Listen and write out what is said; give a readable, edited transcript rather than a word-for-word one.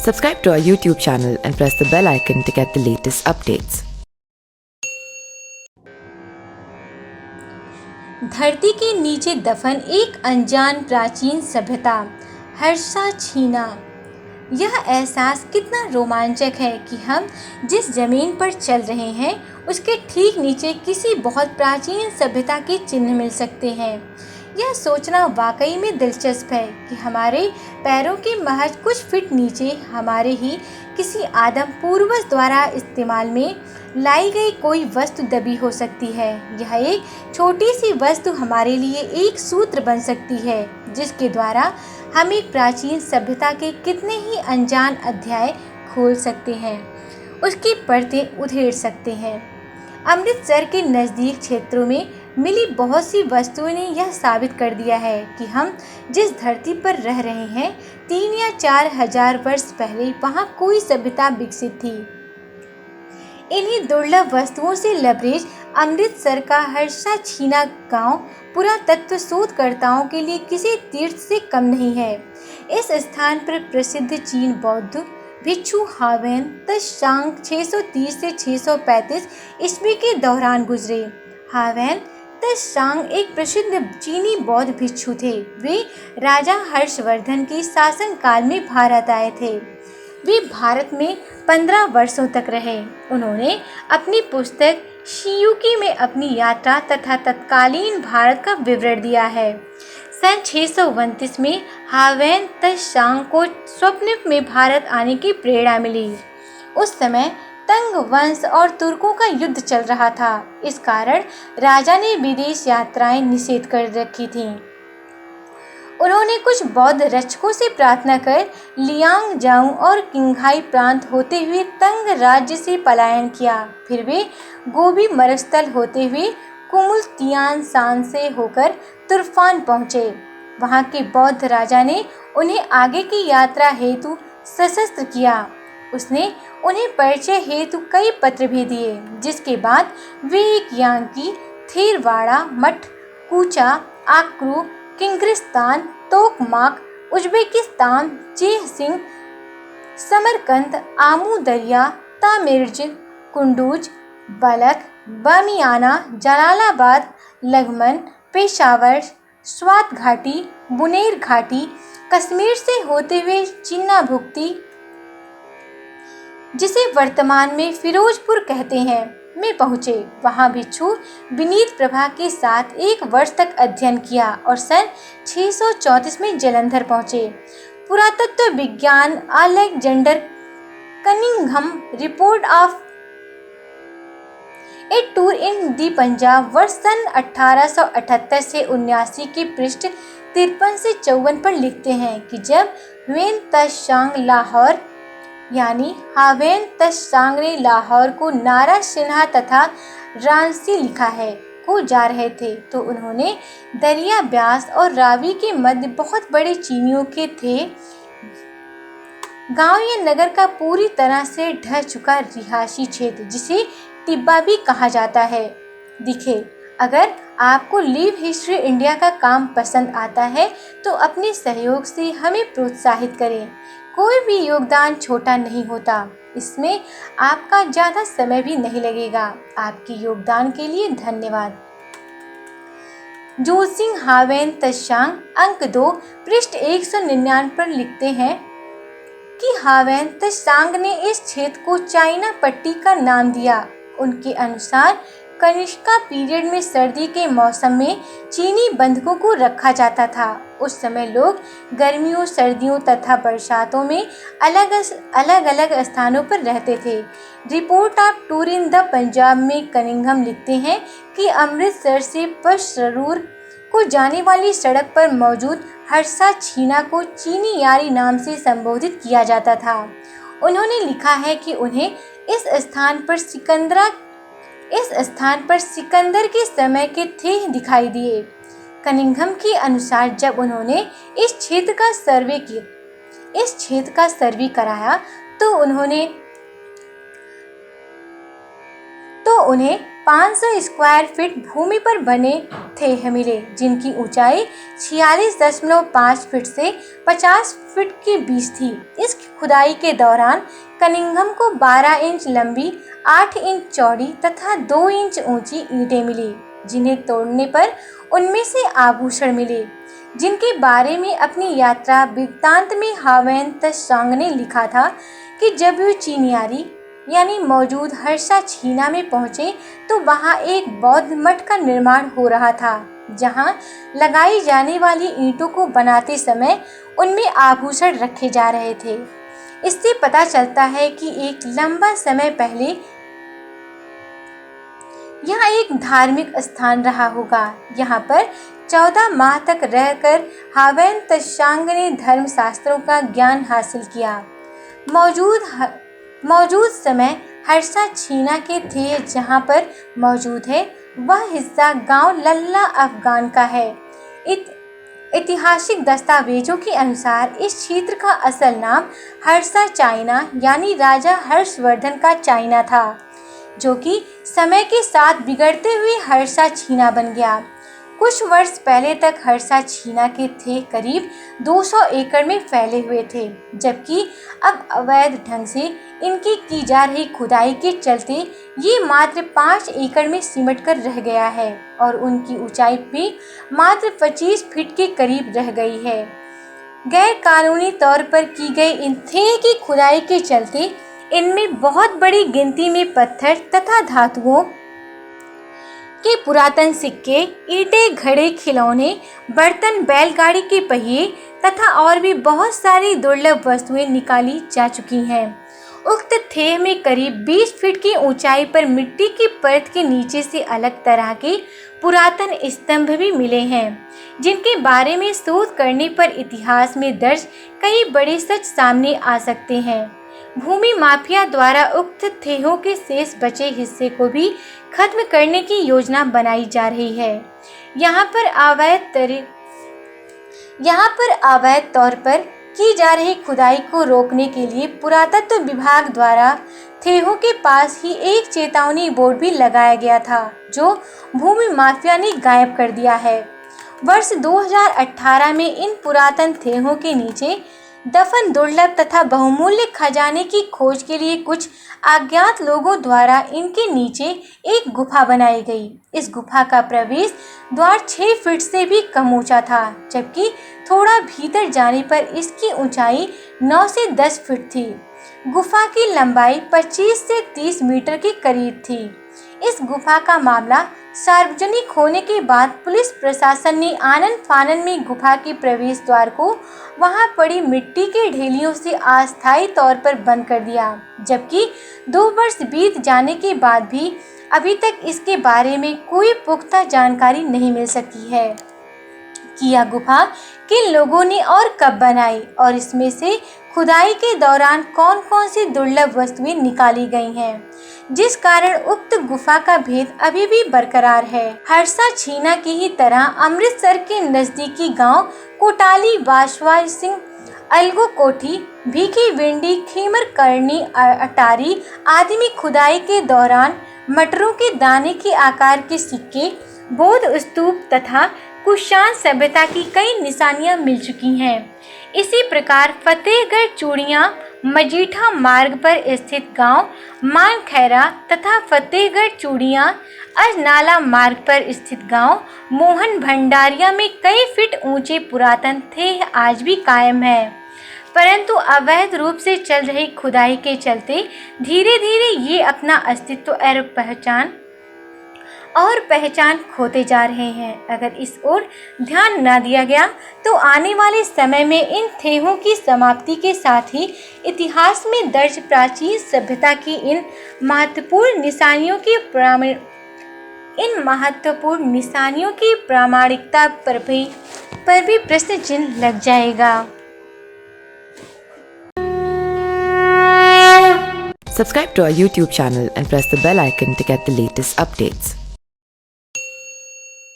Subscribe to our YouTube channel and press the bell icon to get the latest updates. धरती के नीचे दफन एक अनजान प्राचीन सभ्यता, हर्षा छीना। यह एहसास कितना रोमांचक है कि हम जिस जमीन पर चल रहे हैं उसके ठीक नीचे किसी बहुत प्राचीन सभ्यता के चिन्ह मिल सकते हैं। यह सोचना वाकई में दिलचस्प है कि हमारे पैरों के महज कुछ फीट नीचे हमारे ही किसी आदम पूर्वज द्वारा इस्तेमाल में लाई गई कोई वस्तु दबी हो सकती है। यह एक छोटी सी वस्तु हमारे लिए एक सूत्र बन सकती है जिसके द्वारा हम एक प्राचीन सभ्यता के कितने ही अनजान अध्याय खोल सकते हैं, उसकी परतें उधेड़ सकते हैं। अमृतसर के नज़दीक क्षेत्रों में मिली बहुत सी वस्तुओं ने यह साबित कर दिया है कि हम जिस धरती पर रह रहे हैं 3 या 4 हजार वर्ष पहले वहाँ कोई सभ्यता विकसित थी। इन्हीं दुर्लभ वस्तुओं से लबरेज अमृतसर का हर्षा छीना गांव पुरातत्व शोधकर्ताओं के लिए किसी तीर्थ से कम नहीं है। इस स्थान पर प्रसिद्ध चीन बौद्ध भिक्षु हावेन तशांग 630 से 635 ईस्वी के दौरान गुजरे। हावेन तशांग एक प्रसिद्ध चीनी बौद्ध भिक्षु थे। वे राजा हर्षवर्धन के शासन काल में भारत आए थे। वे भारत में 15 वर्षों तक रहे। उन्होंने अपनी पुस्तक शियुकी में अपनी यात्रा तथा तत्कालीन भारत का विवरण दिया है। सन 629 में हावेन तशांग को स्वप्न में भारत आने की प्रेरणा मिली। उस समय तंग वंश और तुर्कों का युद्ध चल रहा था। इस कारण राजा ने विदेश यात्राएं निषेध कर रखी थीं। उन्होंने कुछ बौद्ध रक्षकों से प्रार्थना कर लियांगजाऊ और किंघाई प्रांत होते हुए तंग राज्य से पलायन किया। फिर वे गोबी मरुस्थल होते हुए कुमुल तियान सान से होकर तुर्फान पहुँचे। वहाँ के बौद्ध राजा ने उन्हें आगे की यात्रा हेतु सशस्त्र किया। उसने उन्हें परिचय हेतु कई पत्र भी दिए, जिसके बाद वे एक यांकी, थेरवाड़ा मठ, कूचा, आक्रू, किंग्रिस्तान, तोकमाक, उज्बेकिस्तान, चेह सिंह, समरकंद, आमू दरिया, तामिर्ज, कुंडूज, बलख, बामियाना, जलालाबाद, लघमन, पेशावर, स्वात घाटी, बुनेर घाटी, कश्मीर से होते हुए चिन्ना भुक्ति, जिसे वर्तमान में फिरोजपुर कहते हैं, में पहुँचे। वहाँ भिक्षु विनीत प्रभा के साथ 1 वर्ष तक अध्ययन किया और सन 634 में जलंधर पहुँचे। पुरातत्व विज्ञान Alexander Cunningham report of a tour in the Punjab वर्ष सन 1878 से 79 के पृष्ठ 53 से 54 पर लिखते हैं कि जब वेन तशांग लाहौर यानी हावेन तशांग ने लाहौर को नारा सिन्हा तथा रांसी लिखा है को जा रहे थे तो उन्होंने दरिया ब्यास और रावी के मध्य बहुत बड़े चीनियों के थे गांव या नगर का पूरी तरह से ढह चुका रिहायशी क्षेत्र, जिसे टिब्बा भी कहा जाता है, दिखे। अगर आपको लिव हिस्ट्री इंडिया का काम पसंद आता है तो अपने सहयोग से हमें प्रोत्साहित करें। कोई भी योगदान छोटा नहीं होता। इसमें आपका ज़्यादा समय भी नहीं लगेगा। आपके योगदान के लिए धन्यवाद। जोसिंग हावेन तशांग अंक 2 पृष्ठ 199 पर लिखते हैं कि हावेन तशांग ने इस क्षेत्र को चाइना पट्टी का नाम दिया। उनके अनुसार कनिष्का पीरियड में सर्दी के मौसम में चीनी बंधकों को रखा जाता था। उस समय लोग गर्मियों, सर्दियों तथा बरसातों में अलग अलग स्थानों पर रहते थे। Report of tour in the Punjab में कनिंघम लिखते हैं कि अमृतसर से पशरूर को जाने वाली सड़क पर मौजूद हर्षा छीना को चीनी यारी नाम से संबोधित किया जाता था। उन्होंने लिखा है कि उन्हें इस स्थान पर सिकंदर के समय के थे दिखाई दिए। कनिंघम के अनुसार जब उन्होंने इस क्षेत्र का सर्वे कराया तो तो उन्हें 500 स्क्वायर फीट भूमि पर बने थे मिले, जिनकी ऊंचाई 46.5 फीट से 50 फीट के बीच थी। इस खुदाई के दौरान कनिंघम को 12 इंच लंबी, 8 इंच चौड़ी तथा 2 इंच ऊंची ईंटें मिली, जिन्हें तोड़ने पर उनमें से आभूषण मिले, जिनके बारे में अपनी यात्रा वृत्तांत में हावेन त्सांग ने लिखा था कि जब वे चिनियारी यानी मौजूद हर्षा छीना में पहुंचे तो वहां एक बौद्ध मठ का निर्माण हो रहा था, जहां लगाई जाने वाली ईंटों को बनाते समय उनमें आभूषण रखे जा रहे थे। इससे पता चलता है कि एक लंबा समय पहले यह एक धार्मिक स्थान रहा होगा। यहाँ पर 14 माह तक रहकर हावेन त्सांग ने धर्मशास्त्रों का ज्ञान हासिल किया। मौजूद समय हर्षा छीना के थे जहाँ पर मौजूद है वह हिस्सा गांव लल्ला अफगान का है। ऐतिहासिक दस्तावेजों के अनुसार इस क्षेत्र का असल नाम हर्षा चाइना यानी राजा हर्षवर्धन का चाइना था, जो कि समय के साथ बिगड़ते हुए हर्षा छीना बन गया। कुछ वर्ष पहले तक हर्षा छीना के थे करीब 200 एकड़ में फैले हुए थे, जबकि अब अवैध ढंग से इनकी की जा रही खुदाई के चलते ये मात्र 5 एकड़ में सिमट कर रह गया है और उनकी ऊंचाई भी मात्र 25 फीट के करीब रह गई है। गैर कानूनी तौर पर की गई इन थे की खुदाई के चलते इनमें बहुत बड़ी गिनती में पत्थर तथा धातुओं के पुरातन सिक्के, ईंटें, घड़े, खिलौने, बर्तन, बैलगाड़ी के पहिए तथा और भी बहुत सारी दुर्लभ वस्तुएं निकाली जा चुकी हैं। उक्त थेह में करीब 20 फीट की ऊंचाई पर मिट्टी की परत के नीचे से अलग तरह के पुरातन स्तंभ भी मिले हैं, जिनके बारे में शोध करने पर इतिहास में दर्ज कई बड़े सच सामने आ सकते हैं। भूमि माफिया द्वारा उक्त थेहों के शेष बचे हिस्से को भी खत्म करने की योजना बनाई जा रही है। यहाँ पर अवैध तौर पर की जा रही खुदाई को रोकने के लिए पुरातत्व विभाग द्वारा थेहों के पास ही एक चेतावनी बोर्ड भी लगाया गया था, जो भूमि माफिया ने गायब कर दिया है। वर्ष 2018 में इन पुरातन थेहों के नीचे दफन दुर्लभ तथा बहुमूल्य खजाने की खोज के लिए कुछ अज्ञात लोगों द्वारा इनके नीचे एक गुफा बनाई गई। इस गुफा का प्रवेश द्वार 6 फीट से भी कम ऊंचा था, जबकि थोड़ा भीतर जाने पर इसकी ऊंचाई 9 से 10 फीट थी। गुफा की लंबाई 25 से 30 मीटर के करीब थी। इस गुफा का मामला सार्वजनिक होने के बाद पुलिस प्रशासन ने आनन फानन में गुफा के प्रवेश द्वार को वहां पड़ी मिट्टी के ढेलियों से अस्थायी तौर पर बंद कर दिया, जबकि 2 वर्ष बीत जाने के बाद भी अभी तक इसके बारे में कोई पुख्ता जानकारी नहीं मिल सकी है कि यह गुफा किन लोगों ने और कब बनाई और इसमें से खुदाई के दौरान कौन कौन सी दुर्लभ वस्तुएं निकाली गई हैं, जिस कारण उक्त गुफा का भेद अभी भी बरकरार है। हर्षा छीना की ही तरह अमृतसर के नजदीकी गांव कोटाली, बाशवा सिंह, अलगो कोठी, भीखी विंडी, खीमर करनी, अटारी आदि में खुदाई के दौरान मटरों के दाने के आकार के सिक्के, बौद्ध स्तूप तथा कुषाण सभ्यता की कई निशानियां मिल चुकी हैं। इसी प्रकार फतेहगढ़ चूड़ियां मजीठा मार्ग पर स्थित गांव मानखैरा तथा फतेहगढ़ चूड़ियां अजनाला मार्ग पर स्थित गांव मोहन भंडारिया में कई फीट ऊंचे पुरातन थे आज भी कायम है, परंतु अवैध रूप से चल रही खुदाई के चलते धीरे धीरे ये अपना अस्तित्व और पहचान खोते जा रहे हैं। अगर इस ओर ध्यान न दिया गया तो आने वाले समय में इन थेहों की समाप्ति के साथ ही इतिहास में दर्ज प्राचीन सभ्यता की इन महत्वपूर्ण निशानियों की प्रामाणिकता पर भी प्रश्न चिन्ह लग जाएगा। Subscribe to our YouTube channel and press the bell icon to get the latest updates.